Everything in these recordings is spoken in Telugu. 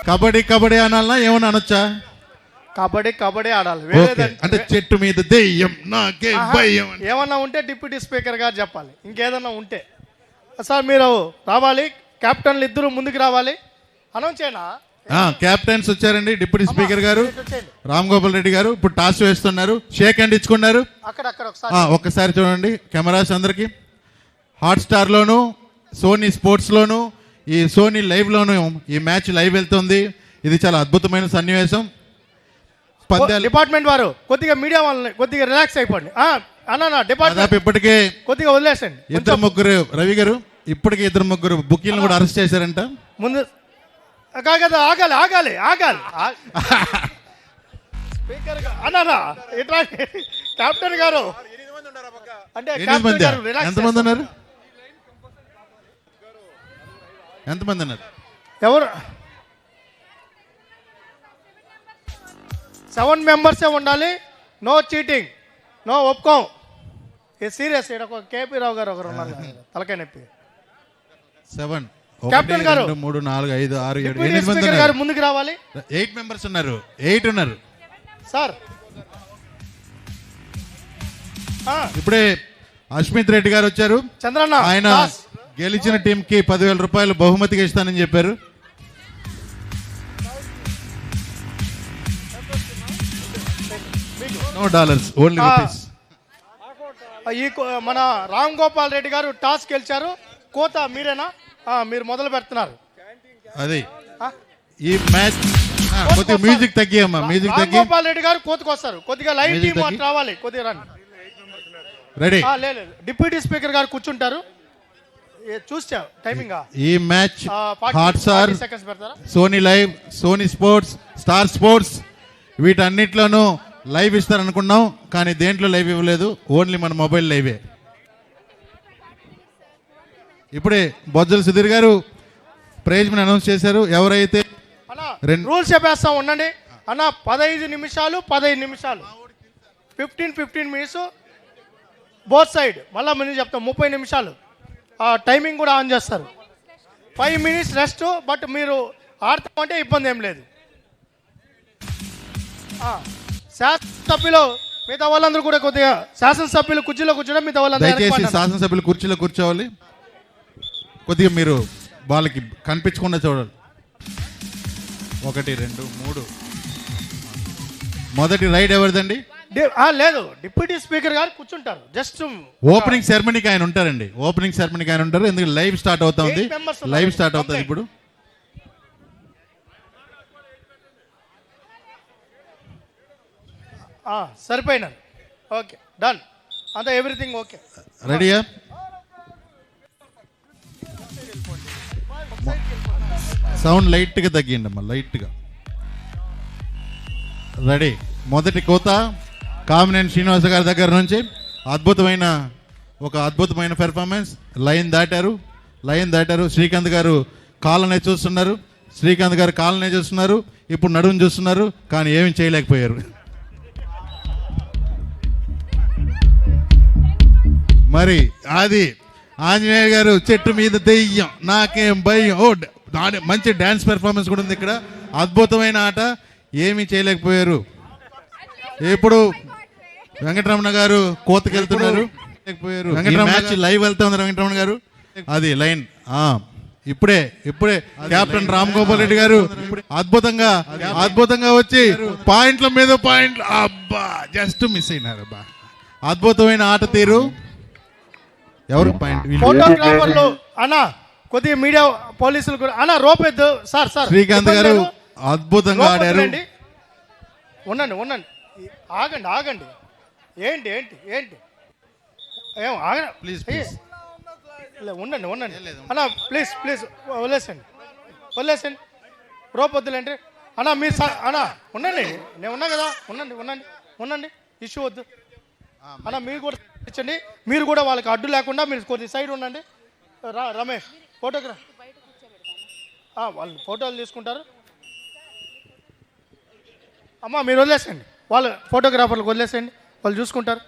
కబడ్డీ కబడ్డీ అనాలనా ఏమన్నా అనొచ్చా? కబడ్డీ కబడ్డీ ఆడాలి. అంటే చెట్టు మీద దెయ్యం నాకే భయం ఏమన్నా ఉంటే డిప్యూటీ స్పీకర్ గారు చెప్పాలి. ఇంకేదన్నా ఉంటే సార్ మీరు రావాలి, కెప్టెన్లు ఇద్దరు ముందుకు రావాలి. అనౌన్స్ చేయనా? కెప్టెన్స్ వచ్చారండి. డిప్యూటీ స్పీకర్ గారు రామ్ గోపాల్ రెడ్డి గారు ఇప్పుడు టాస్ వేస్తున్నారు. షేక్ హ్యాండ్ ఇచ్చుకున్నారు. ఒక్కసారి చూడండి కెమెరాస్ అందరికి. హాట్స్టార్ లోను, సోనీ స్పోర్ట్స్ లోను, ఈ సోనీ లైవ్ లోను ఈ మ్యాచ్ లైవ్ వెళ్తుంది. ఇది చాలా అద్భుతమైన సన్నివేశం. డిపార్ట్మెంట్ వారు కొద్దిగా మీడియా వాళ్ళని కొద్దిగా రిలాక్స్ అయిపోండి. డిపార్ట్మెంట్ ఇప్పటికే కొద్దిగా వదిలేసండి. ఇద్దరు ముగ్గురు రవి గారు ఇప్పటికే ఇద్దరు ముగ్గురు బుకీలను కూడా అరెస్ట్ చేశారంట. ముందు కాగదా ఆగాలి ఆగాలి ఆగాలి స్పీకర్ అన్నారా ఇట్లా కెప్టెన్ గారు అంటే ఎంతమంది ఉన్నారు? ఎంతమంది ఉన్నారు? ఎవరు 7 మెంబర్సే ఉండాలి. నో చీటింగ్, నో ఒప్పుకోం. ఇది సీరియస్. ఇక్కడ కేపీ రావు గారు ఒకరు ఉన్నారు తలకాయ నొప్పి. 7 కెప్టెన్ గారు 3 4 5 6 7 8 మంది గారు ముందుకు రావాలి. 8 మెంబర్స్ ఉన్నారు. 8 ఉన్నారు సార్. ఇప్పుడే అశ్మిత్ రెడ్డి గారు వచ్చారు. చంద్రన్న ఆయన గెలిచిన టీం కి 10,000 రూపాయలు బహుమతిగా ఇస్తానని చెప్పారు. $No, only rupees. ఈ మన రామ్ గోపాల్ రెడ్డి గారు టాస్ గెలిచారు. కోత మీరేనా? మీరు మొదలు పెడుతున్నారు. అది ఈ మ్యాచ్ కొద్దిగా మ్యూజిక్ తగ్గి అమ్మా, మ్యూజిక్ తగ్గి. గోపాల్ రెడ్డి గారు కోతకు వస్తారు. కొద్దిగా లైవ్ టీమ్ అట్లా రావాలి. కొద్దిగా రండి. రెడీ. లేదు డిప్యూటీ స్పీకర్ గారు కూర్చుంటారు. చూస్తా టైమింగ్. ఈ match Hotstar, Sony Live, Sony Sports, Star Sports వీటన్నిట్లోనూ లైవ్ ఇస్తారనుకున్నాం. కానీ దేంట్లో లైవ్ ఇవ్వలేదు. ఓన్లీ మన మొబైల్ లైవే. ఇప్పుడే బొజ్జల సుధీర్ గారు ప్రైజ్ మనీ అనౌన్స్ చేశారు. ఎవరైతే రూల్స్ చెప్పేస్తాం ఉండండి అన్న. 15 నిమిషాలు 15 మినిట్స్ బోత్ సైడ్. మళ్ళీ మేము చెప్తాం 30 నిమిషాలు. టైమింగ్ కూడా ఆన్ చేస్తారు. 5 మినిట్స్ రెస్ట్. బట్ మీరు ఆడతామంటే ఇబ్బంది ఏం లేదు. శాసనసభ్యులు మిగతా వాళ్ళందరూ కూడా కొద్దిగా శాసనసభ్యులు కుర్చీలో కూర్చోడం. మిగతా వాళ్ళందరూ శాసనసభ్యులు కుర్చీలో కూర్చోవాలి. కొద్దిగా మీరు వాళ్ళకి కనిపించకుండా చూడాలి. 1 2 3. మొదటి రైడ్ ఎవరిదండి? లేదు డిప్యూటీ స్పీకర్ గారు కూర్చుంటారు. జస్ట్ ఓపెనింగ్ సెరమనీకి ఆయన ఉంటారండి. ఓపెనింగ్ సెరమనీకి ఆయన ఉంటారు. ఎందుకంటే లైవ్ స్టార్ట్ అవుతుంది. లైవ్ స్టార్ట్ అవుతుంది ఇప్పుడు. సరిపోయినారు. Okay done. అంతా ఎవ్రీథింగ్ ఓకే. రెడీయా? సౌండ్ లైట్గా తగ్గిండి అమ్మా, లైట్గా. రెడీ. మొదటి కోత కామినేని శ్రీనివాస గారి దగ్గర నుంచి అద్భుతమైన పెర్ఫార్మెన్స్. లైన్ దాటారు. శ్రీకాంత్ గారు కాళ్ళనే చూస్తున్నారు. ఇప్పుడు నడుము చూస్తున్నారు. కానీ ఏమి చేయలేకపోయారు. మరి అది ఆంజనేయ గారు చెట్టు మీద దెయ్యం నాకేం భయం. మంచి డాన్స్ పెర్ఫార్మెన్స్ కూడా ఉంది ఇక్కడ. అద్భుతమైన ఆట. ఏమీ చేయలేకపోయారు. ఇప్పుడు వెంకటరమణ గారు కోతకెళ్తున్నారు. మ్యాచ్ లైవ్ వెళ్తుంది వెంకటరమణ గారు. అది లైన్. ఇప్పుడే కెప్టెన్ రామ్ గోపాల్ రెడ్డి గారు అద్భుతంగా వచ్చి పాయింట్ల మీద పాయింట్లు. అబ్బా జస్ట్ మిస్ అయినారు. అబ్బా అద్భుతమైన ఆట తీరు. ఎవరు పాయింట్? ఫోటోగ్రాఫర్లు అన్నా కొద్దిగా మీడియా పోలీసులు కూడా అన్నా రోపెద్దు. సార్ శ్రీకాంత్ గారు అద్భుతంగా ఆడారు. ఉండండి ఆగండి. ఏంటి ఏం ఆగండి ప్లీజ్. ఉండండి అన్నా ప్లీజ్ వదిలేసండి. రోపొద్దులేండి అన్నా. మీరు అన్నా ఉండండి. నేను ఉన్నా కదా. ఉండండి. ఇష్యూ వద్దు అన్నా. మీరు కూడా ఇచ్చండి. మీరు కూడా వాళ్ళకి అడ్డు లేకుండా మీరు కొద్ది సైడ్ ఉండండి. రమేష్ ఫోటోగ్రాఫ్ వాళ్ళు ఫోటోలు తీసుకుంటారు. అమ్మా మీరు వదిలేసండి. వాళ్ళు ఫోటోగ్రాఫర్లకు వదిలేసేయండి. వాళ్ళు చూసుకుంటారు.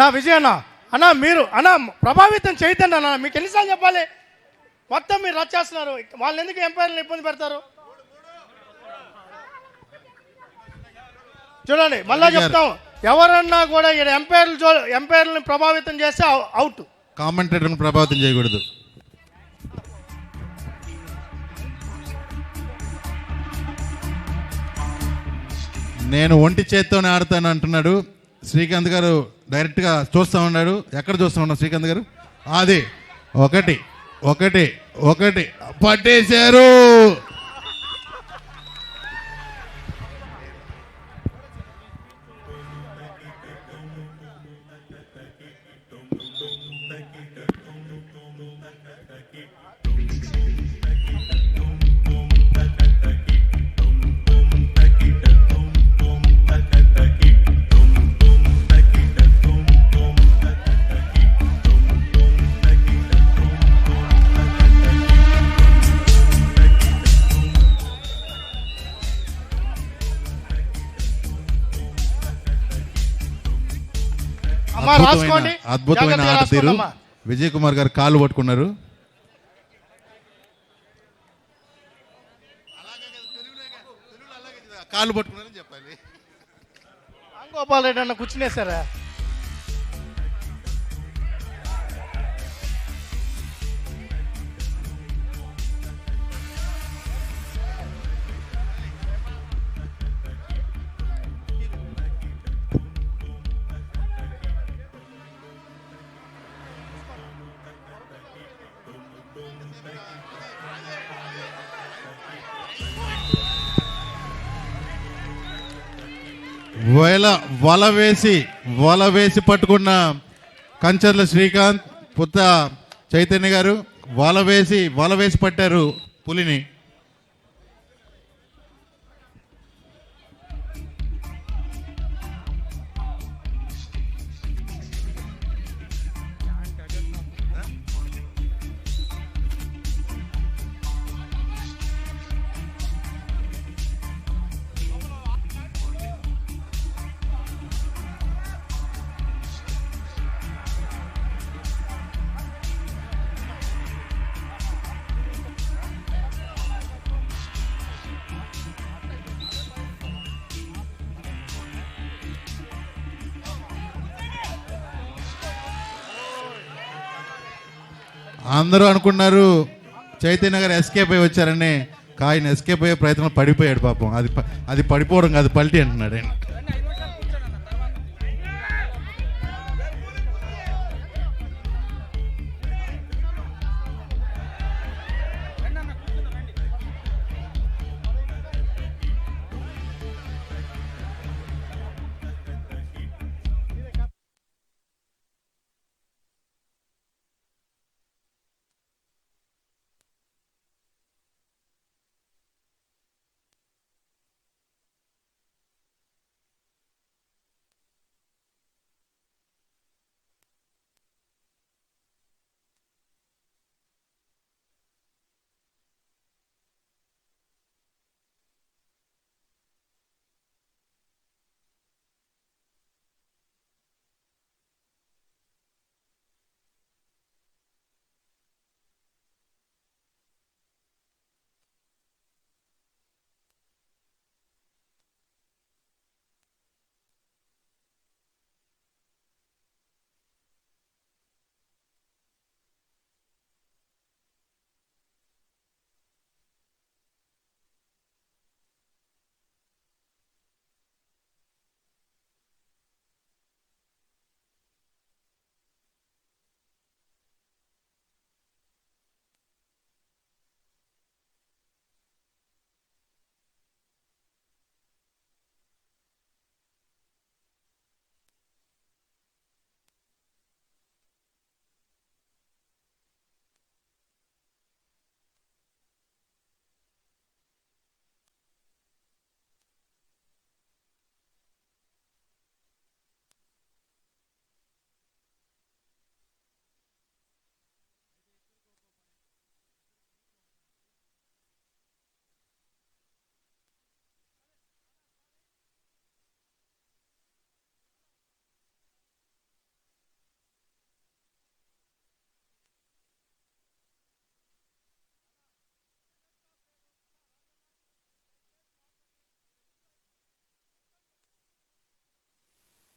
నా విజయ్ అన్న మీరు ప్రభావితం చేయొద్దండి అన్న. మీకు ఎన్నిసార్లు చెప్పాలి? మొత్తం మీరు రచ్చేస్తున్నారు. వాళ్ళు ఎందుకు ఎంపైర్లను ఇబ్బంది పెడతారు? చూడండి, మళ్ళా చెప్తాం, ఎవరన్నా కూడా ఇక్కడ ఎంపైర్లను ప్రభావితం చేస్తే అవుట్. కామెంటేటర్ను ప్రభావితం చేయకూడదు. నేను ఒంటి చేత్తోనే ఆడతాను అంటున్నాడు శ్రీకాంత్ గారు. డైరెక్ట్గా చూస్తూ ఉన్నాడు. ఎక్కడ చూస్తూ ఉన్నాడు శ్రీకాంత్ గారు? అది ఒకటి ఒకటి ఒకటి పట్టేశారు. అద్భుతమైన ఆట తీరు. విజయ్ కుమార్ గారు కాళ్ళు పట్టుకున్నారు. కాళ్ళు పట్టుకున్నారని చెప్పాలి. గోపాల్ రెడ్డి అన్న కూర్చునేసారా? వల వేసి పట్టుకున్న కంచర్ల శ్రీకాంత్, పుత్త చైతన్య గారు వల వేసి పట్టారు పులిని. అందరూ అనుకున్నారు చైతన్య గారు ఎస్కేప్ అయి వచ్చారని. ఆయన ఎస్కేప్ అయ్యే ప్రయత్నం పడిపోయాడు పాపం. అది పడిపోవడం కాదు, పల్టీ అంటున్నాడు ఆయన.